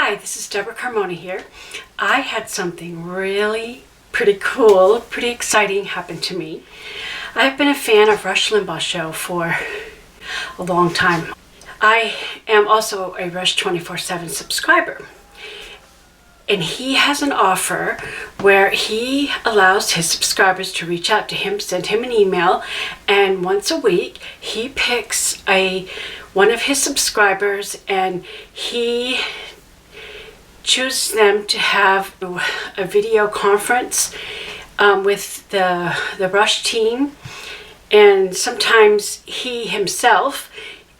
Hi, this is Debra Carmona here. I had something really pretty cool, pretty exciting happen to me. I've been a fan of Rush Limbaugh show for a long time. I am also a Rush 24/7 subscriber. And he has an offer where he allows his subscribers to reach out to him, send him an email, and once a week he picks one of his subscribers and he chooses them to have a video conference with the Rush team, and sometimes he himself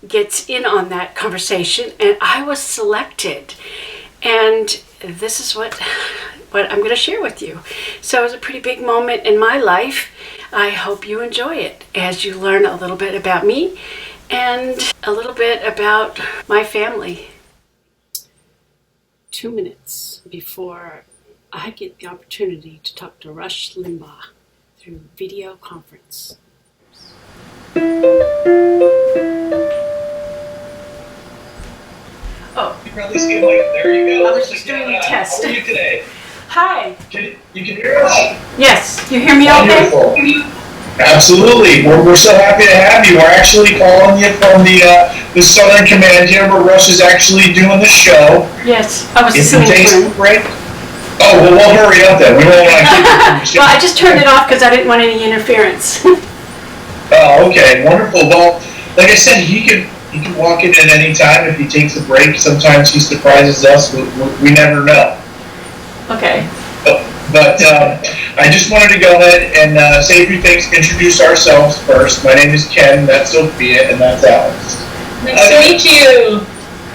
gets in on that conversation, and I was selected, and this is what I'm going to share with you. So it was a pretty big moment in my life. I hope you enjoy it as you learn a little bit about me and a little bit about my family. 2 minutes before I get the opportunity to talk to Rush Limbaugh through video conference. Oh, You probably see him like, there you go. I was just doing a test. How are you today? Hi. You can hear us? Yes, you hear me okay? Wonderful. Absolutely. We're so happy to have you. We're actually calling you from the Southern Command here, where Rush is actually doing the show. Yes, I was If you listening take to a him. break. Oh, well, we'll hurry up then. We don't want to keep you from the show. Well, I just turned it off because I didn't want any interference. Oh, okay. Wonderful. Well, like I said, he can walk in at any time if he takes a break. Sometimes he surprises us. We never know. Okay. But I just wanted to go ahead and say a few things, introduce ourselves first. My name is Ken, that's Sophia, and that's Alex. Nice to meet you.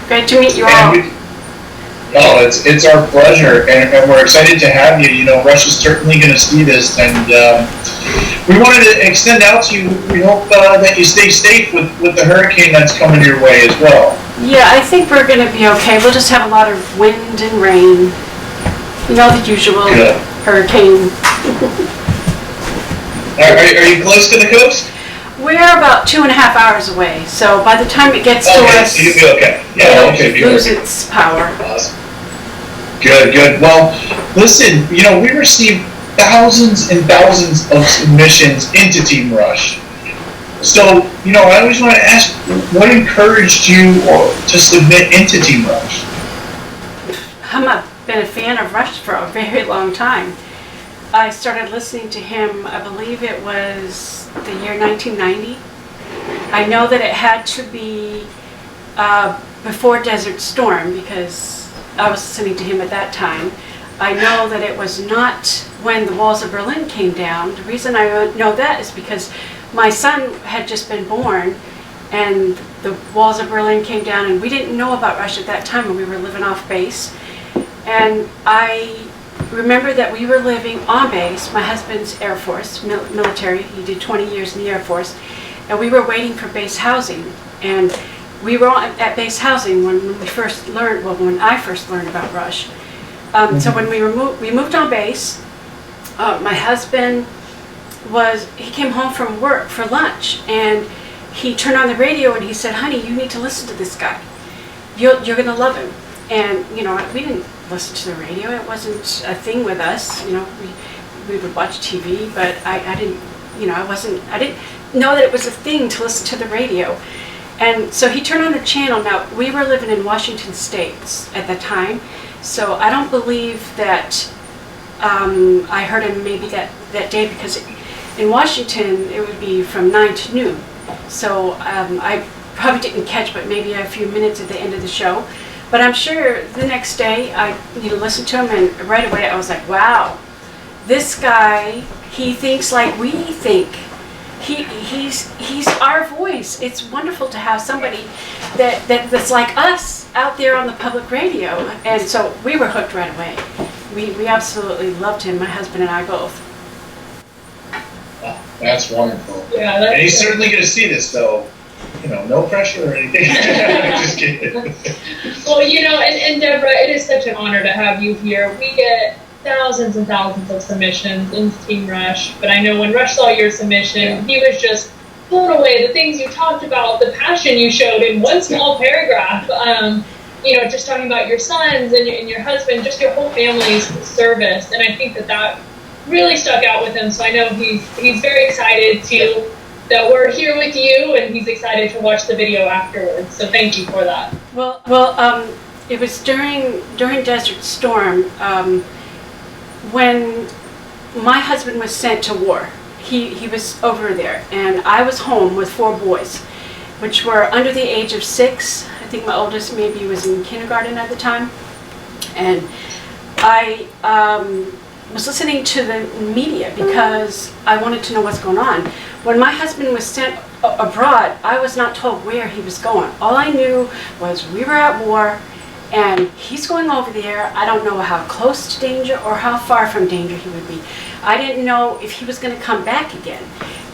Great to meet you all. It's our pleasure, and we're excited to have you. You know, Rush is certainly going to see this, and we wanted to extend out to you. We hope that you stay safe with the hurricane that's coming your way as well. Yeah, I think we're going to be okay. We'll just have a lot of wind and rain. You know, the usual hurricane. Are you close to the coast? We're about 2.5 hours away, so by the time it gets to us, so you'll be okay. Yeah, okay. it'll lose its power. Awesome. Good. Well, listen, you know, we received thousands and thousands of submissions into Team Rush. So, you know, I always want to ask, what encouraged you to submit into Team Rush? I've been a fan of Rush for a very long time. I started listening to him, I believe it was the year 1990. I know that it had to be before Desert Storm because I was listening to him at that time. I know that it was not when the walls of Berlin came down. The reason I know that is because my son had just been born and the walls of Berlin came down, and we didn't know about Rush at that time when we were living off base. And I remember that we were living on base. My husband's Air Force, military. He did 20 years in the Air Force. And we were waiting for base housing. And we were at base housing when I first learned about Rush. So when we moved on base, my husband he came home from work for lunch, and he turned on the radio and he said, "Honey, you need to listen to this guy. You're going to love him." And, you know, we didn't listen to the radio. It wasn't a thing with us. You know, we would watch TV, but I didn't, you know, I didn't know that it was a thing to listen to the radio. And so he turned on the channel. Now, we were living in Washington State at the time, so I don't believe that I heard him maybe that day, because in Washington it would be from 9 to noon. So I probably didn't catch but maybe a few minutes at the end of the show. But I'm sure the next day I listened to him, and right away I was like, wow, this guy, he thinks like we think. He's our voice. It's wonderful to have somebody that's like us out there on the public radio. And so we were hooked right away. We absolutely loved him, my husband and I both. Oh, that's wonderful. Yeah, and he's certainly going to see this, though. You know, no pressure or anything. Just kidding. Well, you know, and Debra, it is such an honor to have you here. We get thousands and thousands of submissions into Team Rush, but I know when Rush saw your submission, he was just blown away. The things you talked about, the passion you showed in one small paragraph. just talking about your sons and your husband, just your whole family's service. And I think that really stuck out with him. So I know he's very excited that we're here with you, and he's excited to watch the video afterwards. So thank you for that. Well, it was during Desert Storm when my husband was sent to war. He was over there, and I was home with 4 boys, which were under the age of 6. I think my oldest maybe was in kindergarten at the time. And I was listening to the media because I wanted to know what's going on. When my husband was sent abroad, I was not told where he was going. All I knew was we were at war, and he's going over there. I don't know how close to danger or how far from danger he would be. I didn't know if he was going to come back again.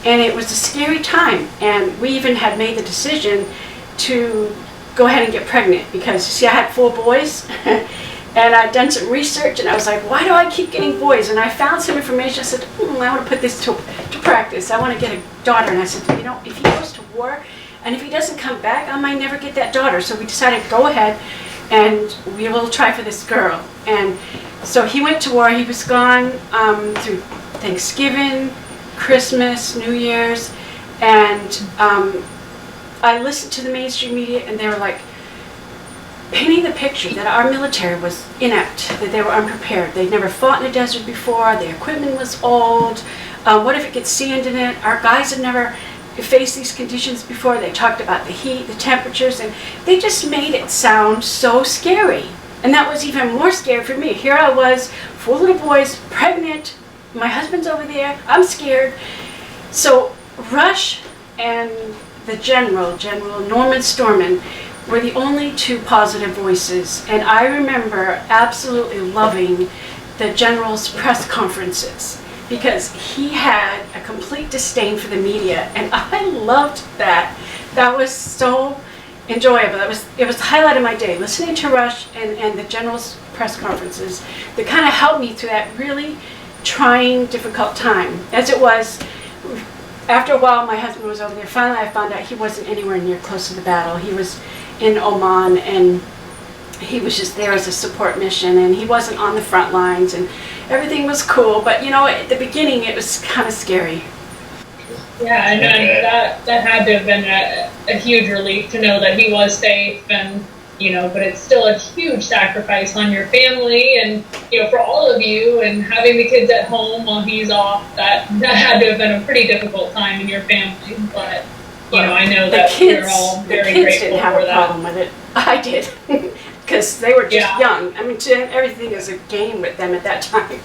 And it was a scary time. And we even had made the decision to go ahead and get pregnant because, see, I had 4 boys. And I'd done some research, and I was like, why do I keep getting boys? And I found some information. I said, I want to put this to practice. I want to get a daughter. And I said, if he goes to war, and if he doesn't come back, I might never get that daughter. So we decided to go ahead, and we will try for this girl. And so he went to war. He was gone through Thanksgiving, Christmas, New Year's. And I listened to the mainstream media, and they were like, painting the picture that our military was inept, that they were unprepared. They'd never fought in a desert before, their equipment was old, what if it gets sand in it? Our guys had never faced these conditions before. They talked about the heat, the temperatures, and they just made it sound so scary. And that was even more scary for me. Here I was, 4 little boys, pregnant, my husband's over there, I'm scared. So Rush and the General Norman Storman, were the only 2 positive voices. And I remember absolutely loving the General's press conferences because he had a complete disdain for the media, and I loved that. That was so enjoyable. It was the highlight of my day, listening to Rush and the General's press conferences that kind of helped me through that really trying, difficult time. As it was, after a while my husband was over there. Finally I found out he wasn't anywhere near close to the battle. He was in Oman, and he was just there as a support mission, and he wasn't on the front lines, and everything was cool, but at the beginning it was kind of scary. Yeah, and that had to have been a huge relief to know that he was safe, and but it's still a huge sacrifice on your family and for all of you, and having the kids at home while he's off, that had to have been a pretty difficult time in your family. But I know that we're all very grateful for that. The kids didn't have a problem with it. I did, because they were just young. I mean, everything is a game with them at that time.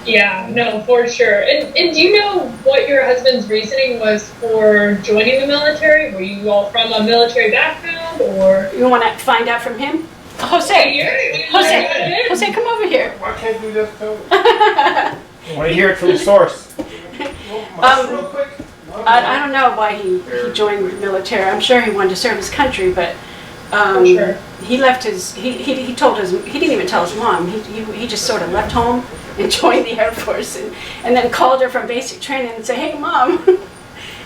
Yeah, no, for sure. And do you know what your husband's reasoning was for joining the military? Were you all from a military background, or? You want to find out from him? Jose, Jose, come over here. Why can't you just tell me? I want to hear it from the source. Real quick. I don't know why he joined the military. I'm sure he wanted to serve his country, but he left his. He told his. He didn't even tell his mom. He just sort of left home and joined the Air Force, and then called her from basic training and said, "Hey, Mom,"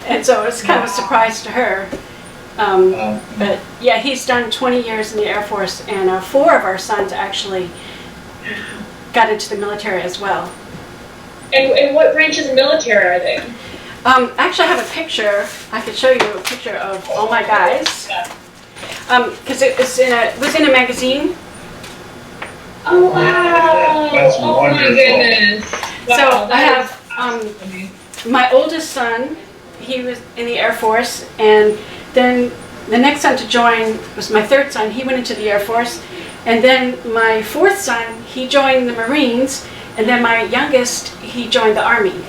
and so it's kind of a surprise to her. But yeah, he's done 20 years in the Air Force, and 4 of our sons actually got into the military as well. And what branches of military are they? Actually, I have a picture. I could show you a picture of all my guys. Because it was in a magazine. Oh wow! That's oh wonderful. My goodness! Wow, So I have my oldest son. He was in the Air Force, and then the next son to join was my 3rd son. He went into the Air Force, and then my 4th son, he joined the Marines, and then my youngest, he joined the Army.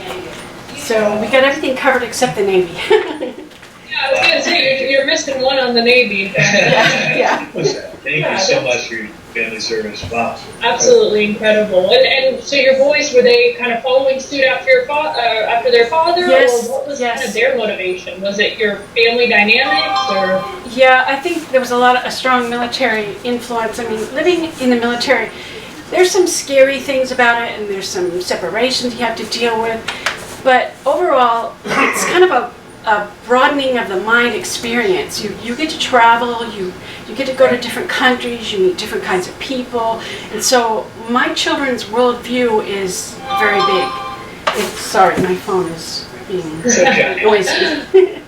So we got everything covered except the Navy. Yeah, I was going to say, you're missing one on the Navy. Yeah. Thank you so much for your family service. Wow. Absolutely incredible. And so your boys, were they kind of following suit after after their father? Yes. Or what was kind of their motivation? Was it your family dynamics, or? Yeah, I think there was a strong military influence. I mean, living in the military, there's some scary things about it, and there's some separations you have to deal with. But overall, it's kind of a broadening of the mind experience. You get to travel, you get to go to different countries, you meet different kinds of people. And so my children's worldview is very big. Sorry, my phone is being noisy.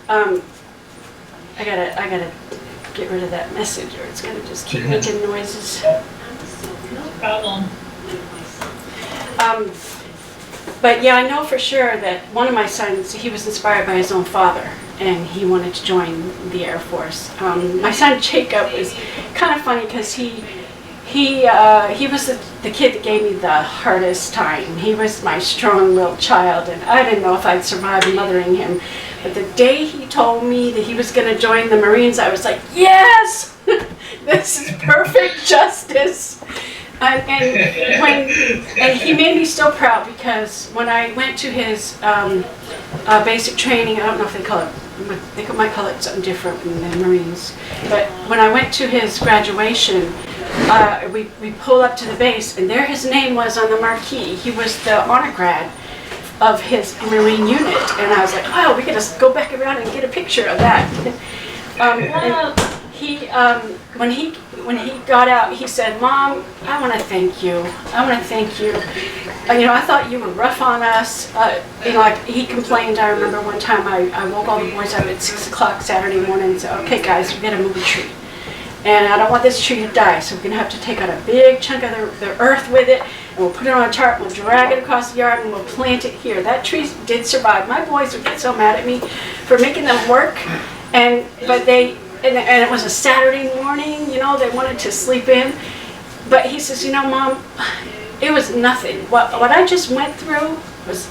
I gotta get rid of that message or it's gonna just keep making noises. No problem. But yeah, I know for sure that one of my sons, he was inspired by his own father, and he wanted to join the Air Force. My son Jacob is kind of funny because he was the kid that gave me the hardest time. He was my strong-willed child, and I didn't know if I'd survive mothering him. But the day he told me that he was going to join the Marines, I was like, yes, this is perfect justice. And he made me so proud because when I went to his basic training, I don't know if they call it, they might call it something different in the Marines, but when I went to his graduation, we pulled up to the base and there his name was on the marquee. He was the honor grad of his Marine unit, and I was like, oh, we gotta go back around and get a picture of that. When he got out, he said, Mom, I want to thank you. I want to thank you. I thought you were rough on us. Like he complained, I remember one time I woke all the boys up at 6 o'clock Saturday morning and said, okay guys, we're going to move a tree. And I don't want this tree to die, so we're going to have to take out a big chunk of the earth with it, and we'll put it on a tarp, we'll drag it across the yard, and we'll plant it here. That tree did survive. My boys would get so mad at me for making them work, but it was a Saturday morning, they wanted to sleep in. But he says, Mom, it was nothing. What I just went through was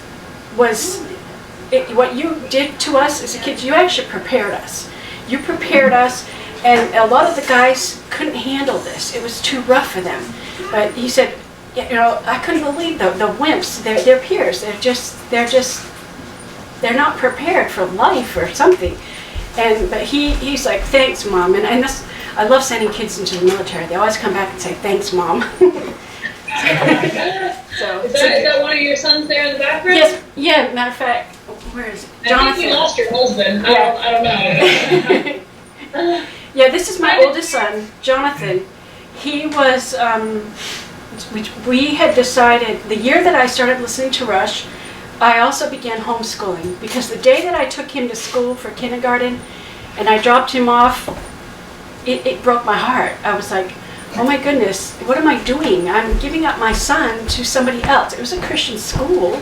what you did to us as a kid. You actually prepared us. You prepared us, and a lot of the guys couldn't handle this. It was too rough for them. But he said, I couldn't believe the wimps, their peers. They're not prepared for life or something. But he's like, thanks, Mom. And I love sending kids into the military. They always come back and say, thanks, Mom. Is that one of your sons there in the background? Yes. Yeah, matter of fact, where is it? Jonathan. I think you lost your husband. Yeah. I don't know. Yeah, this is my oldest son, Jonathan. He was, we had decided, the year that I started listening to Rush, I also began homeschooling because the day that I took him to school for kindergarten and I dropped him off, it broke my heart. I was like, oh my goodness, what am I doing? I'm giving up my son to somebody else. It was a Christian school,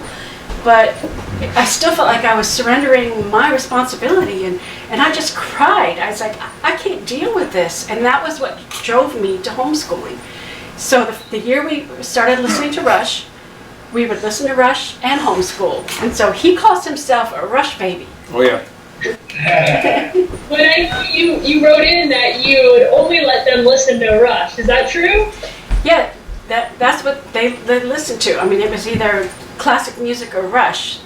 but I still felt like I was surrendering my responsibility, and I just cried. I was like, I can't deal with this. And that was what drove me to homeschooling. So the year we started listening to Rush, we would listen to Rush and homeschool. And so he calls himself a Rush baby. Oh, yeah. But I know you wrote in that you would only let them listen to Rush. Is that true? Yeah, that's what they listened to. I mean, it was either classic music or Rush.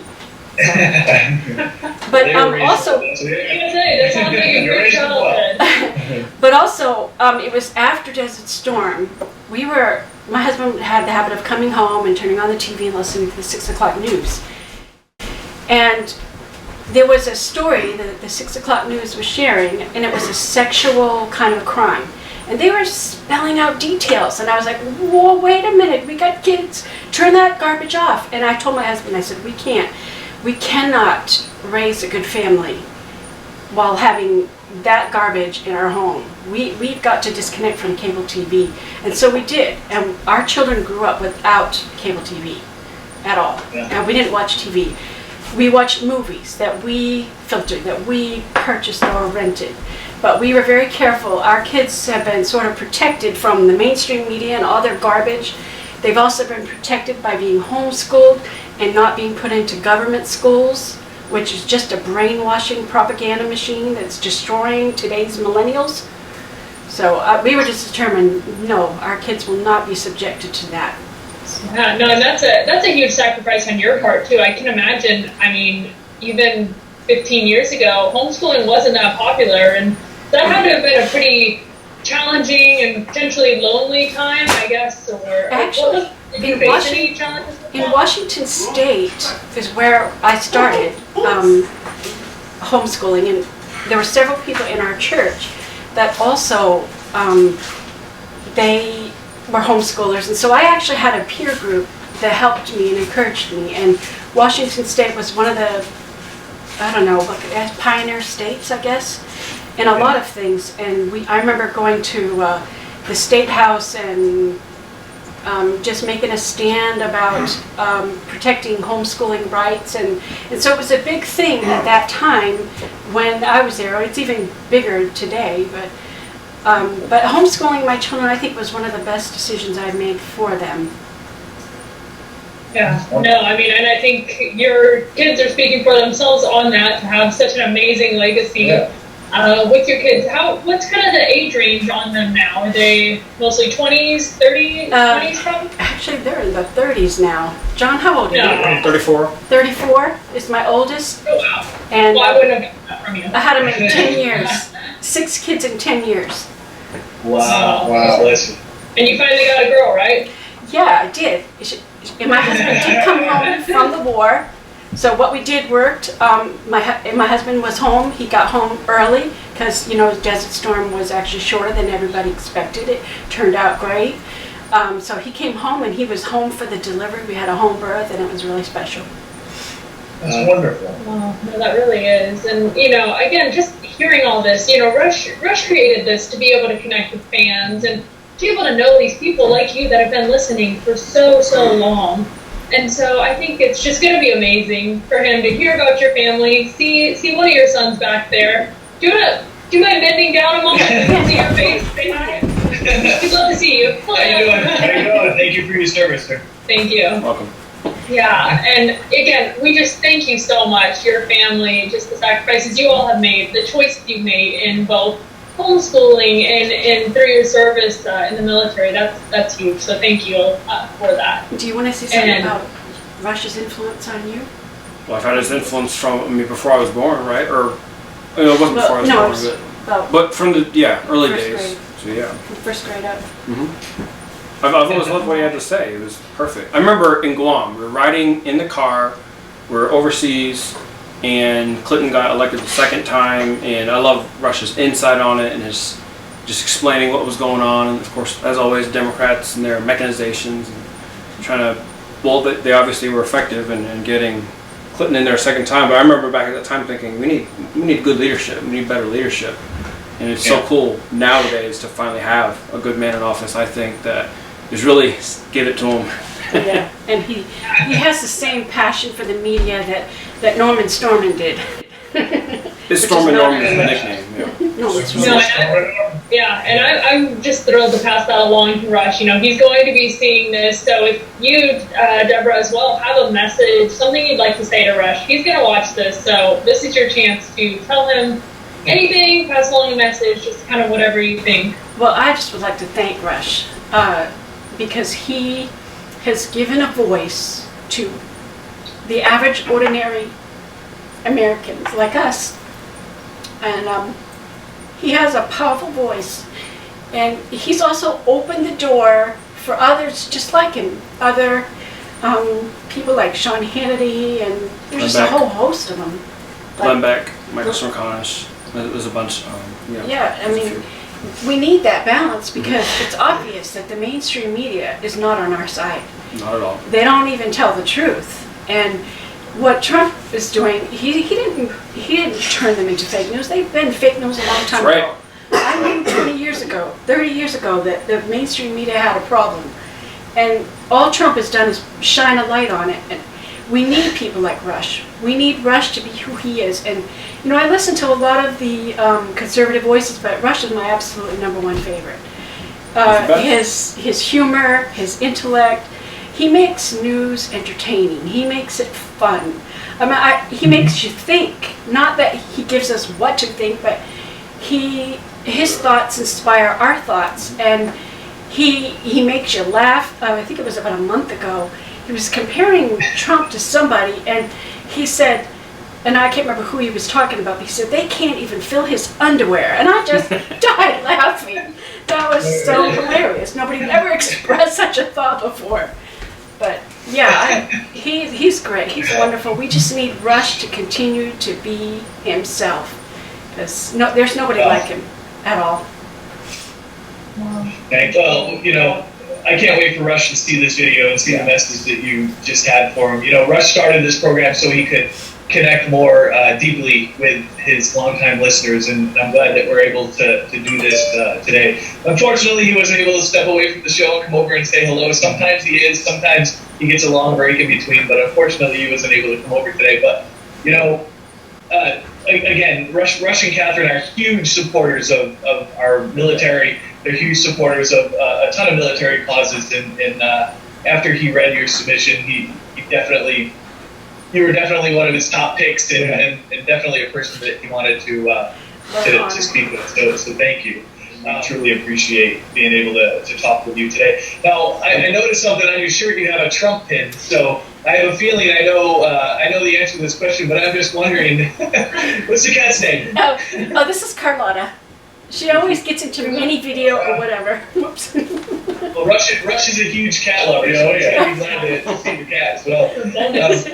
But also, that sounds like a great childhood. But also, it was after Desert Storm. My husband had the habit of coming home and turning on the TV and listening to the 6 o'clock news. And there was a story that the 6 o'clock news was sharing, and it was a sexual kind of crime. And they were spelling out details, and I was like, whoa, wait a minute, we got kids, turn that garbage off. And I told my husband, I said, we cannot raise a good family while having that garbage in our home. We've got to disconnect from cable TV. And so we did, and our children grew up without cable TV at all. Yeah. And we didn't watch TV. We watched movies that we filtered, that we purchased or rented. But we were very careful. Our kids have been sort of protected from the mainstream media and all their garbage. They've also been protected by being homeschooled and not being put into government schools, which is just a brainwashing propaganda machine that's destroying today's millennials. So we were just determined, no, our kids will not be subjected to that. Yeah, no, and that's a huge sacrifice on your part too. I can imagine. I mean, even 15 years ago, homeschooling wasn't that popular, and that had to have been a pretty challenging and potentially lonely time, I guess. Or actually, in Washington State is where I started. homeschooling, and there were several people in our church that also, they were homeschoolers, and so I actually had a peer group that helped me and encouraged me, and Washington State was one of the, I don't know, pioneer states, I guess, in a lot of things, and I remember going to the State House and just making a stand about protecting homeschooling rights, and so it was a big thing at that time when I was there. It's even bigger today, but homeschooling my children, I think, was one of the best decisions I made for them. Yeah, no, I mean, and I think your kids are speaking for themselves on that, to have such an amazing legacy with your kids. What's kind of the age range on them now? Are they mostly 20s, 30s, 20s probably? Actually, they're in the 30s now. John, how old are you? Yeah. 34. 34 is my oldest. Oh, wow. And Well, I wouldn't have gotten that from you. I had him in 10 years. 6 kids in 10 years. Wow. Bless you. And you finally got a girl, right? Yeah, I did. And my husband did come home from the war. So what we did worked. My husband was home. He got home early because, Desert Storm was actually shorter than everybody expected. It turned out great. So he came home, and he was home for the delivery. We had a home birth, and it was really special. That's wonderful. Well, no, that really is. And, again, just hearing all this, Rush created this to be able to connect with fans and to be able to know these people like you that have been listening for so long. And so I think it's just going to be amazing for him to hear about your family, see one of your sons back there. Do you mind bending down a moment and see your face? Say hi. We'd love to see you. How you doing? Thank you for your service, sir. Thank you. Welcome. Yeah, and again, we just thank you so much, your family, just the sacrifices you all have made, the choices you've made in both homeschooling and through your service in the military. That's huge. So thank you for that. Do you want to say something about Rush's influence on you? Well, I've had his influence from before I was born, right? Or it wasn't before I was born, but from the early days. Grade. So yeah. From first grade up. I've always loved what he had to say. It was perfect. I remember in Guam, we were riding in the car. We were overseas, and Clinton got elected the second time, and I love Rush's insight on it and his just explaining what was going on. And of course, as always, Democrats and their mechanizations and trying to, well, they obviously were effective in getting Clinton in there a second time. But I remember back at that time thinking, we need good leadership. We need better leadership. And it's so cool nowadays to finally have a good man in office. I think that is really give it to him. Yeah, and he has the same passion for the media that Norman Storman did. It's Storman Norman is the nickname. Yeah. No, it's Storman. And I'm just thrilled to pass that along to Rush. He's going to be seeing this, so if you, Debra, as well, have a message, something you'd like to say to Rush, he's going to watch this, so this is your chance to tell him anything, pass along a message, just kind of whatever you think. Well, I just would like to thank Rush because he has given a voice to the average, ordinary Americans like us. And he has a powerful voice. And he's also opened the door for others just like him. Other people like Sean Hannity, and there's just a whole host of them. Glenn Beck, Michael Smerconish. There's a bunch. Yeah, I mean, we need that balance because it's obvious that the mainstream media is not on our side. Not at all. They don't even tell the truth. And what Trump is doing, he didn't turn them into fake news. They've been fake news a long time ago. I knew 20 years ago, 30 years ago that the mainstream media had a problem. And all Trump has done is shine a light on it. And we need people like Rush. We need Rush to be who he is. And I listen to a lot of the conservative voices, but Rush is my absolutely #1 favorite. His humor, his intellect, he makes news entertaining. He makes it fun. He makes you think. Not that he gives us what to think, but his thoughts inspire our thoughts, and he makes you laugh. I think it was about a month ago. He was comparing Trump to somebody, and he said, and I can't remember who he was talking about, but he said, they can't even fill his underwear. And I just died laughing. That was so hilarious. Nobody had ever expressed such a thought before. But Yeah, he's great. He's wonderful. We just need Rush to continue to be himself. Because there's nobody like him at all. Okay, well, I can't wait for Rush to see this video and see the message that you just had for him. Rush started this program so he could connect more deeply with his longtime listeners, and I'm glad that we're able to do this today. Unfortunately, he wasn't able to step away from the show and come over and say hello. Sometimes he is, sometimes he gets a long break in between, but unfortunately he wasn't able to come over today. But, again, Rush and Catherine are huge supporters of our military. They're huge supporters of a ton of military causes, and after he read your submission, you were definitely one of his top picks, and definitely a person that he wanted to speak with. So thank you. I truly appreciate being able to talk with you today. Now, I noticed something on your shirt. You have a Trump pin, so I have a feeling I know the answer to this question, but I'm just wondering, what's the cat's name? Oh, this is Carmona. She always gets into mini video or whatever. Whoops. Well, Rush is a huge cat lover, so he's going to be glad to see the cat as well.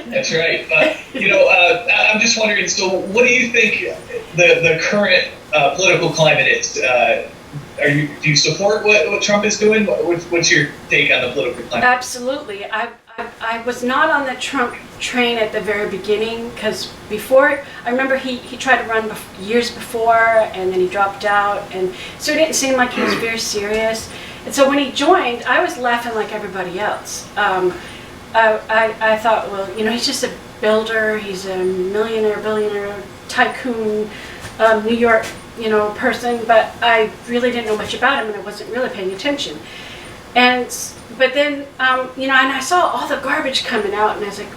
That's right. I'm just wondering, so what do you think the current political climate is? Do you support what Trump is doing? What's your take on the political climate? Absolutely. I was not on the Trump train at the very beginning, because before, I remember he tried to run years before, and then he dropped out, and so it didn't seem like he was very serious. And so when he joined, I was laughing like everybody else. I thought, well, he's just a builder, he's a millionaire, billionaire, tycoon, New York, person, but I really didn't know much about him, and I wasn't really paying attention. But then, and I saw all the garbage coming out, and I was like,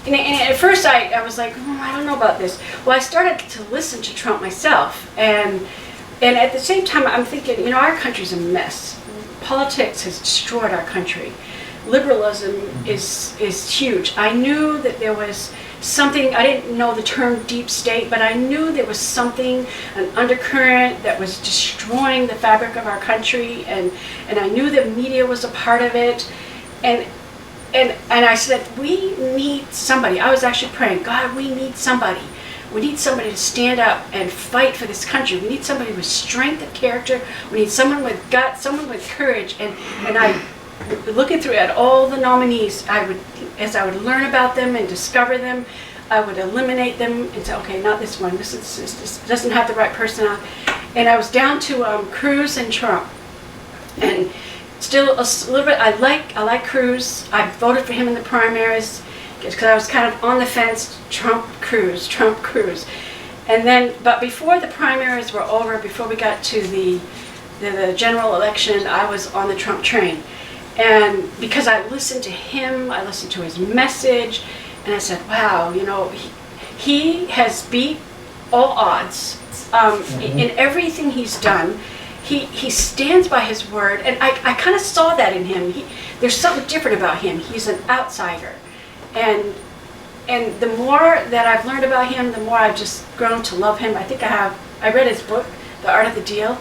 and at first I was like, I don't know about this. Well, I started to listen to Trump myself, and at the same time, I'm thinking, our country's a mess. Politics has destroyed our country. Liberalism is huge. I knew that there was something, I didn't know the term deep state, but I knew there was something, an undercurrent that was destroying the fabric of our country, and I knew the media was a part of it, and I said, we need somebody. I was actually praying, God, we need somebody. We need somebody to stand up and fight for this country. We need somebody with strength of character. We need someone with guts, someone with courage, and I, looking through at all the nominees, as I would learn about them and discover them, I would eliminate them and say, okay, not this one. This doesn't have the right personality. And I was down to Cruz and Trump, and still a little bit. I like Cruz. I voted for him in the primaries because I was kind of on the fence. Trump, Cruz, and then. But before the primaries were over, before we got to the general election, I was on the Trump train. And because I listened to him, I listened to his message, and I said, wow, he has beat all odds in everything he's done. He stands by his word, and I kind of saw that in him. There's something different about him. He's an outsider. And the more that I've learned about him, the more I've just grown to love him. I think I read his book, The Art of the Deal.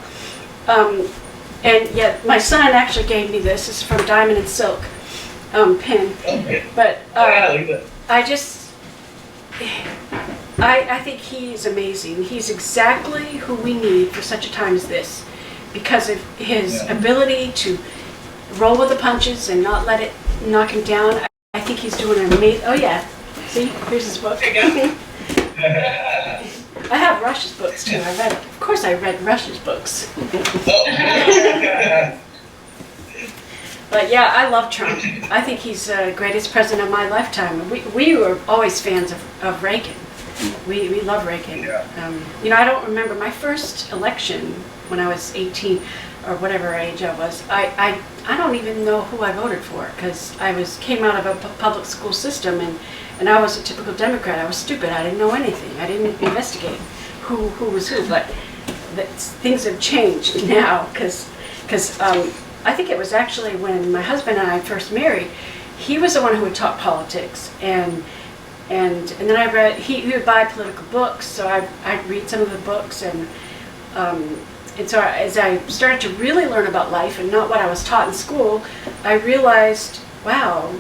And yet, my son actually gave me this. It's from Diamond and Silk pen. Okay. But I think he's amazing. He's exactly who we need for such a time as this, because of his ability to roll with the punches and not let it knock him down. I think he's doing an amazing. Oh yeah, see, here's his book. I have Rush's books too. Of course I read Rush's books. But yeah, I love Trump. I think he's the greatest president of my lifetime. We were always fans of Reagan. We love Reagan. I don't remember my first election when I was 18 or whatever age I was. I don't even know who I voted for, because I came out of a public school system, and I was a typical Democrat. I was stupid. I didn't know anything. I didn't investigate who was who. But things have changed now, because I think it was actually when my husband and I first married, he was the one who would talk politics, and then I read. He would buy political books, so I'd read some of the books, and so as I started to really learn about life and not what I was taught in school, I realized wow,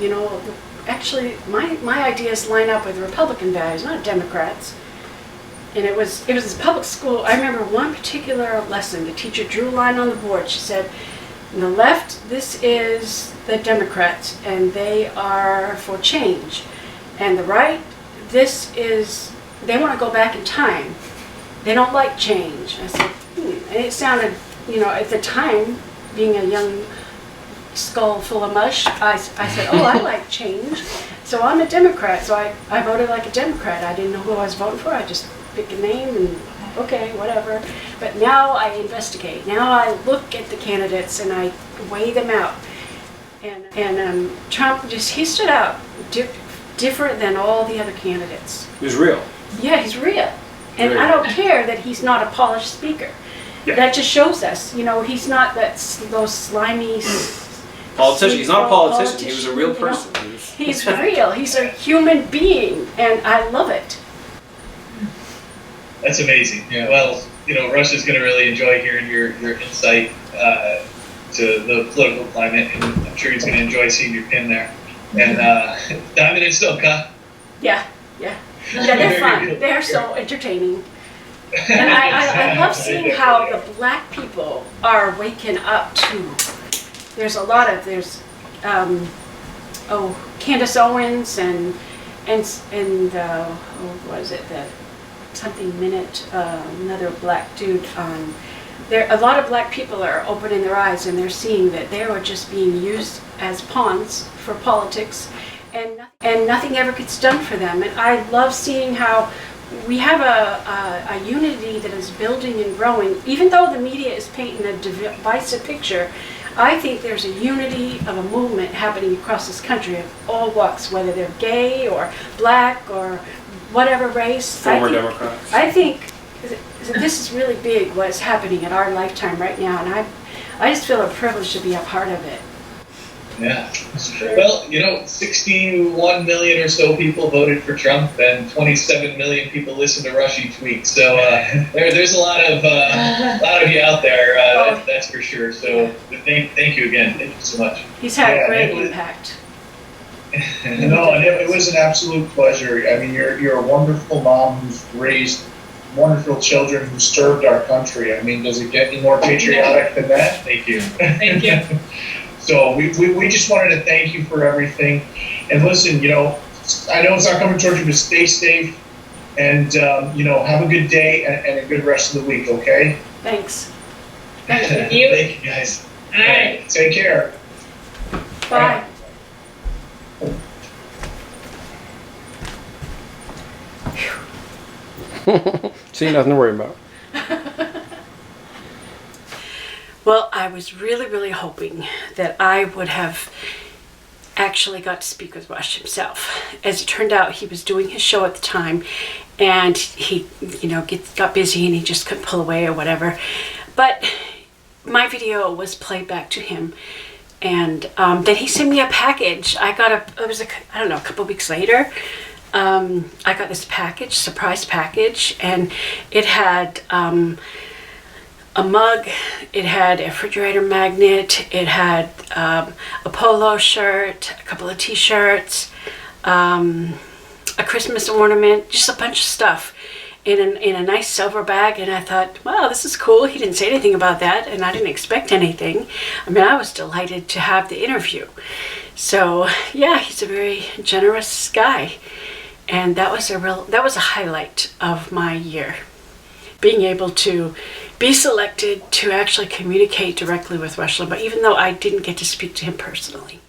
actually my ideas line up with Republican values, not Democrats. And it was this public school. I remember one particular lesson. The teacher drew a line on the board. She said, on the left, this is the Democrats, and they are for change. And the right, they want to go back in time. They don't like change. I said, And it sounded, at the time, being a young skull full of mush, I said, oh, I like change. So I'm a Democrat. So I voted like a Democrat. I didn't know who I was voting for. I just picked a name and okay, whatever. But now I investigate. Now I look at the candidates and I weigh them out. And Trump he stood out different than all the other candidates. He was real. Yeah, he's real. And I don't care that he's not a polished speaker. Yeah. That just shows us, he's not those slimy Politician. He's not a politician. He was a real person. He's real. He's a human being, and I love it. That's amazing. Yeah. Well, Rush is going to really enjoy hearing your insight to the political climate, and I'm sure he's going to enjoy seeing your pin there. And Diamond and Silk, huh? Yeah, they're fun. They're so entertaining. And I love seeing how the black people are waking up to. There's Candace Owens and what is it, that something Minute, another black dude. A lot of black people are opening their eyes and they're seeing that they are just being used as pawns for politics, and nothing ever gets done for them. And I love seeing how we have a unity that is building and growing. Even though the media is painting a divisive picture, I think there's a unity of a movement happening across this country of all walks, whether they're gay or black or whatever race. Former Democrats. I think this is really big, what's happening in our lifetime right now, and I just feel a privilege to be a part of it. Yeah. Well, 61 million or so people voted for Trump, and 27 million people listen to Rush each week. So there's a lot of you out there. That's for sure. So thank you again. Thank you so much. He's had a great impact. No, and it was an absolute pleasure. I mean, you're a wonderful mom who's raised wonderful children who served our country. I mean, does it get any more patriotic than that? Thank you. Thank you. So we just wanted to thank you for everything. And listen, I know it's not coming towards you, but stay safe and, have a good day and a good rest of the week, okay? Thanks. Thank you. Thank you, guys. All right. Take care. Bye. See, nothing to worry about. Well, I was really, really hoping that I would have actually got to speak with Rush himself. As it turned out, he was doing his show at the time, and he, got busy and he just couldn't pull away or whatever. But my video was played back to him, and then he sent me a package. I got a couple weeks later. I got this package, surprise package, and it had a mug, it had a refrigerator magnet, it had a polo shirt, a couple of t-shirts, a Christmas ornament, just a bunch of stuff in a nice silver bag. And I thought, wow, this is cool. He didn't say anything about that, and I didn't expect anything. I mean, I was delighted to have the interview. So yeah, he's a very generous guy. And that was a highlight of my year. Being able to be selected to actually communicate directly with Rush Limbaugh, even though I didn't get to speak to him personally.